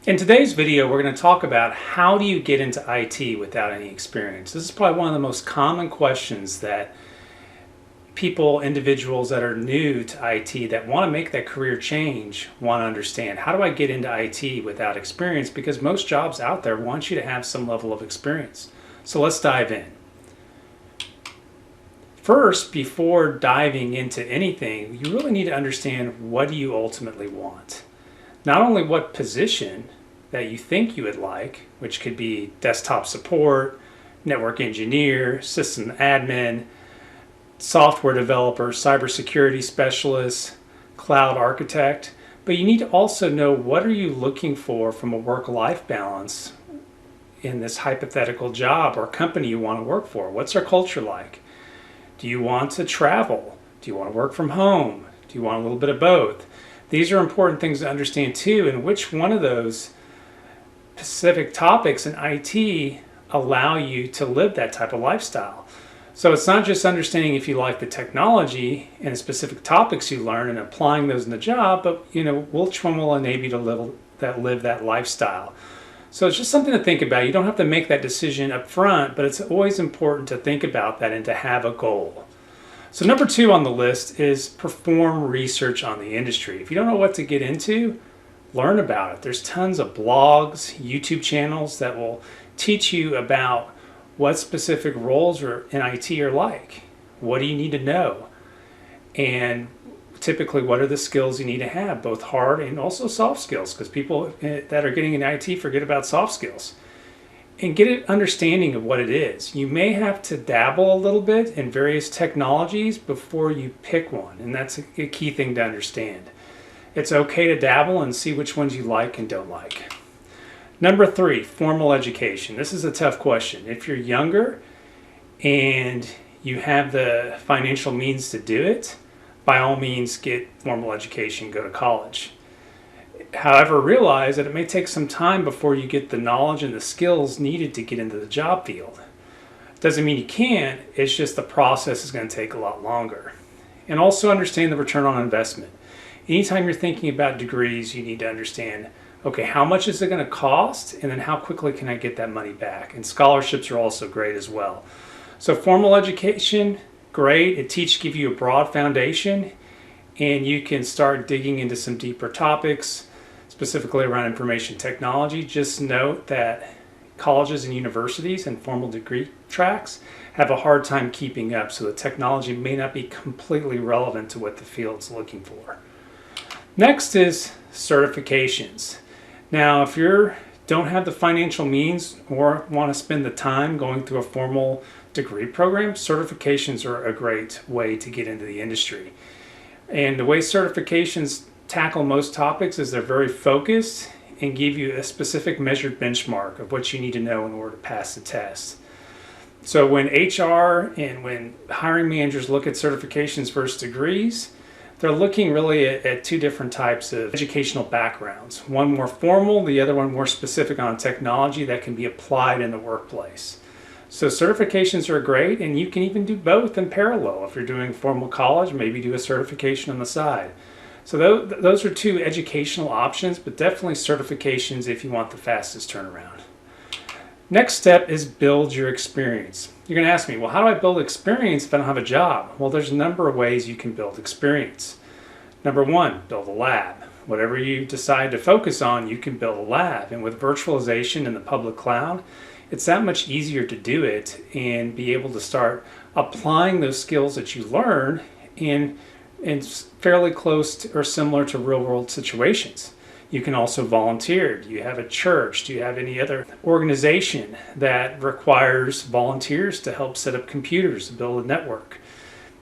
In today's video, we're going to talk about how do you get into IT without any experience. This is probably one of the most common questions that individuals that are new to IT that want to make that career change want to understand. How do I get into IT without experience? Because most jobs out there want you to have some level of experience. So let's dive in. First, before diving into anything, you really need to understand what do you ultimately want. Not only what position that you think you would like, which could be desktop support, network engineer, system admin, software developer, cybersecurity specialist, cloud architect, but you need to also know what are you looking for from a work-life balance in this hypothetical job or company you want to work for. What's our culture like? Do you want to travel? Do you want to work from home? Do you want a little bit of both? These are important things to understand too, and which one of those specific topics in IT allow you to live that type of lifestyle. So it's not just understanding if you like the technology and the specific topics you learn and applying those in the job, but which one will enable you to live that lifestyle. So it's just something to think about. You don't have to make that decision up front, but it's always important to think about that and to have a goal. So number 2 on the list is perform research on the industry. If you don't know what to get into, learn about it. There's tons of blogs, YouTube channels that will teach you about what specific roles in IT are like. What do you need to know? And typically, what are the skills you need to have, both hard and also soft skills, because people that are getting in IT forget about soft skills. And get an understanding of what it is. You may have to dabble a little bit in various technologies before you pick one, and that's a key thing to understand. It's okay to dabble and see which ones you like and don't like. Number 3, formal education. This is a tough question. If you're younger and you have the financial means to do it, by all means get formal education, go to college. However, realize that it may take some time before you get the knowledge and the skills needed to get into the job field. Doesn't mean you can't, it's just the process is going to take a lot longer. And also understand the return on investment. Anytime you're thinking about degrees, you need to understand, okay, how much is it going to cost? And then how quickly can I get that money back? And scholarships are also great as well. So formal education, great. It gives you a broad foundation, and you can start digging into some deeper topics, specifically around information technology. Just note that colleges and universities and formal degree tracks have a hard time keeping up, so the technology may not be completely relevant to what the field's looking for. Next is certifications. Now, if you don't have the financial means or want to spend the time going through a formal degree program, certifications are a great way to get into the industry. And the way certifications tackle most topics is they're very focused and give you a specific measured benchmark of what you need to know in order to pass the test. So when HR and when hiring managers look at certifications versus degrees, they're looking really at 2 different types of educational backgrounds. One more formal, the other one more specific on technology that can be applied in the workplace. So certifications are great, and you can even do both in parallel. If you're doing formal college, maybe do a certification on the side. So those are 2 educational options, but definitely certifications if you want the fastest turnaround. Next step is build your experience. You're going to ask me, well, how do I build experience if I don't have a job? Well, there's a number of ways you can build experience. Number 1, build a lab. Whatever you decide to focus on, you can build a lab. And with virtualization in the public cloud, it's that much easier to do it and be able to start applying those skills that you learn in fairly close to, or similar to real-world situations. You can also volunteer. Do you have a church? Do you have any other organization that requires volunteers to help set up computers to build a network?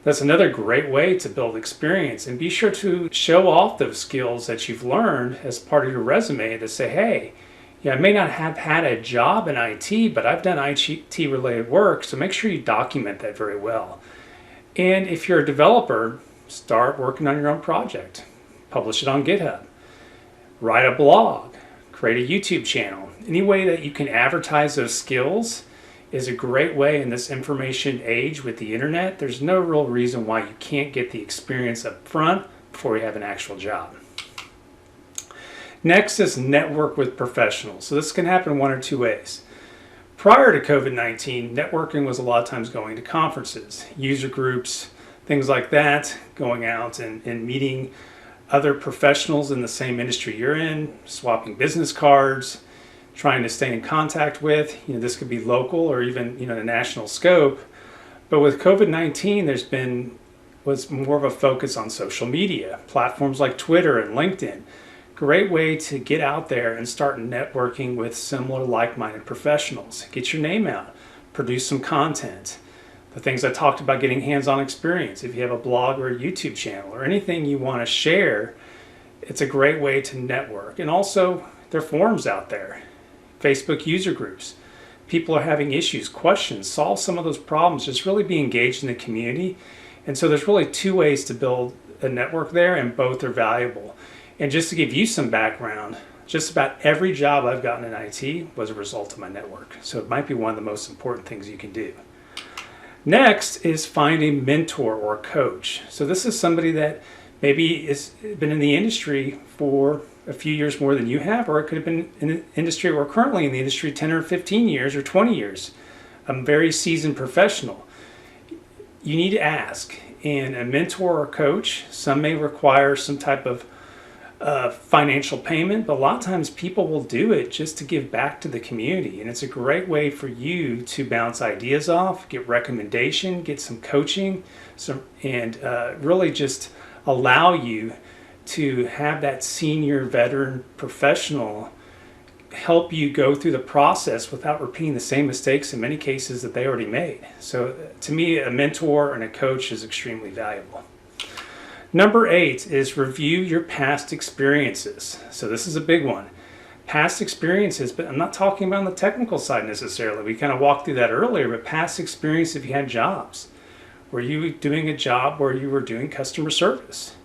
That's another great way to build experience. And be sure to show off those skills that you've learned as part of your resume to say, hey, I may not have had a job in IT, but I've done IT-related work, so make sure you document that very well. And if you're a developer, start working on your own project. Publish it on GitHub. Write a blog. Create a YouTube channel. Any way that you can advertise those skills is a great way in this information age with the internet. There's no real reason why you can't get the experience up front before you have an actual job. Next is network with professionals. So this can happen one or two ways. Prior to COVID-19, networking was a lot of times going to conferences, user groups, things like that, going out and meeting other professionals in the same industry you're in, swapping business cards, trying to stay in contact with. This could be local or even a national scope. But with COVID-19, was more of a focus on social media, platforms like Twitter and LinkedIn. Great way to get out there and start networking with similar like-minded professionals. Get your name out, produce some content. The things I talked about, getting hands-on experience. If you have a blog or a YouTube channel or anything you want to share, it's a great way to network. And also, there are forums out there, Facebook user groups. People are having issues, questions, solve some of those problems, just really be engaged in the community. And so there's really two ways to build a network there, and both are valuable. And just to give you some background, just about every job I've gotten in IT was a result of my network. So it might be one of the most important things you can do. Next is find a mentor or a coach. So this is somebody that maybe has been in the industry for a few years more than you have, or it could have been in the industry or currently in the industry 10 or 15 years or 20 years. A very seasoned professional. You need to ask. And a mentor or coach, some may require some type of financial payment, but a lot of times people will do it just to give back to the community. And it's a great way for you to bounce ideas off, get recommendation, get some coaching, and really just allow you to have that senior veteran professional help you go through the process without repeating the same mistakes in many cases that they already made. So to me, a mentor and a coach is extremely valuable. Number 8 is review your past experiences. So this is a big one. Past experiences, but I'm not talking about on the technical side necessarily. We kind of walked through that earlier, but past experience if you had jobs. Were you doing a job where you were doing customer service?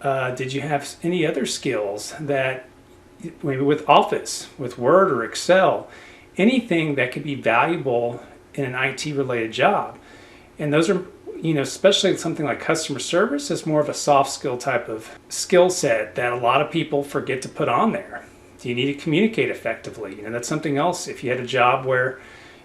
Did you have any other skills that, maybe with Office, with Word or Excel, anything that could be valuable in an IT-related job? And those are, especially something like customer service is more of a soft skill type of skill set that a lot of people forget to put on there. Do you need to communicate effectively? That's something else. If you had a job where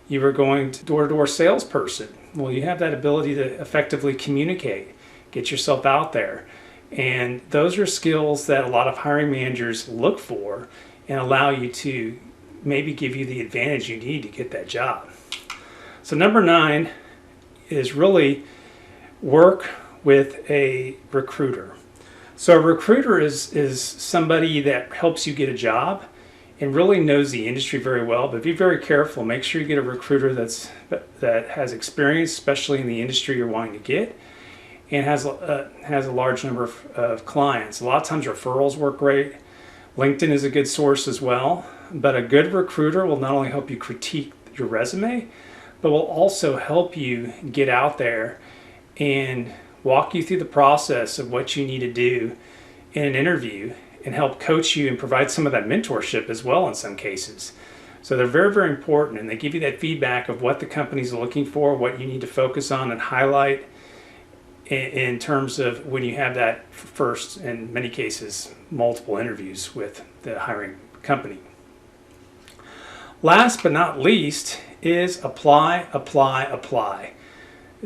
you were going to door-to-door salesperson, well, you have that ability to effectively communicate, get yourself out there. And those are skills that a lot of hiring managers look for and allow you to maybe give you the advantage you need to get that job. So number 9 is really work with a recruiter. So a recruiter is somebody that helps you get a job and really knows the industry very well, but be very careful. Make sure you get a recruiter that has experience, especially in the industry you're wanting to get, and has a large number of clients. A lot of times referrals work great. LinkedIn is a good source as well, but a good recruiter will not only help you critique your resume, but will also help you get out there and walk you through the process of what you need to do in an interview and help coach you and provide some of that mentorship as well in some cases. So they're very, very important, and they give you that feedback of what the company's looking for, what you need to focus on and highlight in terms of when you have that first, in many cases, multiple interviews with the hiring company. Last but not least is apply, apply, apply.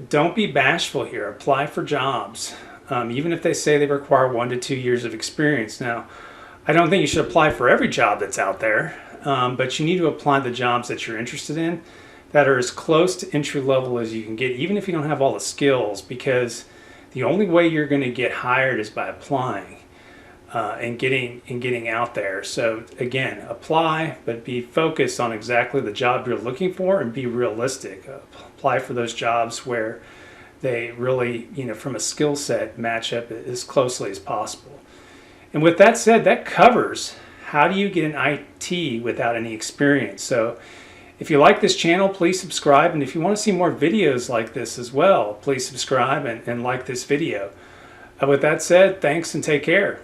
Don't be bashful here. Apply for jobs, even if they say they require 1 to 2 years of experience. Now, I don't think you should apply for every job that's out there, but you need to apply the jobs that you're interested in that are as close to entry level as you can get, even if you don't have all the skills, because the only way you're going to get hired is by applying and getting out there. So again, apply, but be focused on exactly the job you're looking for and be realistic. Apply for those jobs where they really, from a skill set, match up as closely as possible. And with that said, that covers how do you get an IT without any experience. So if you like this channel, please subscribe. And if you want to see more videos like this as well, please subscribe and like this video. With that said, thanks and take care.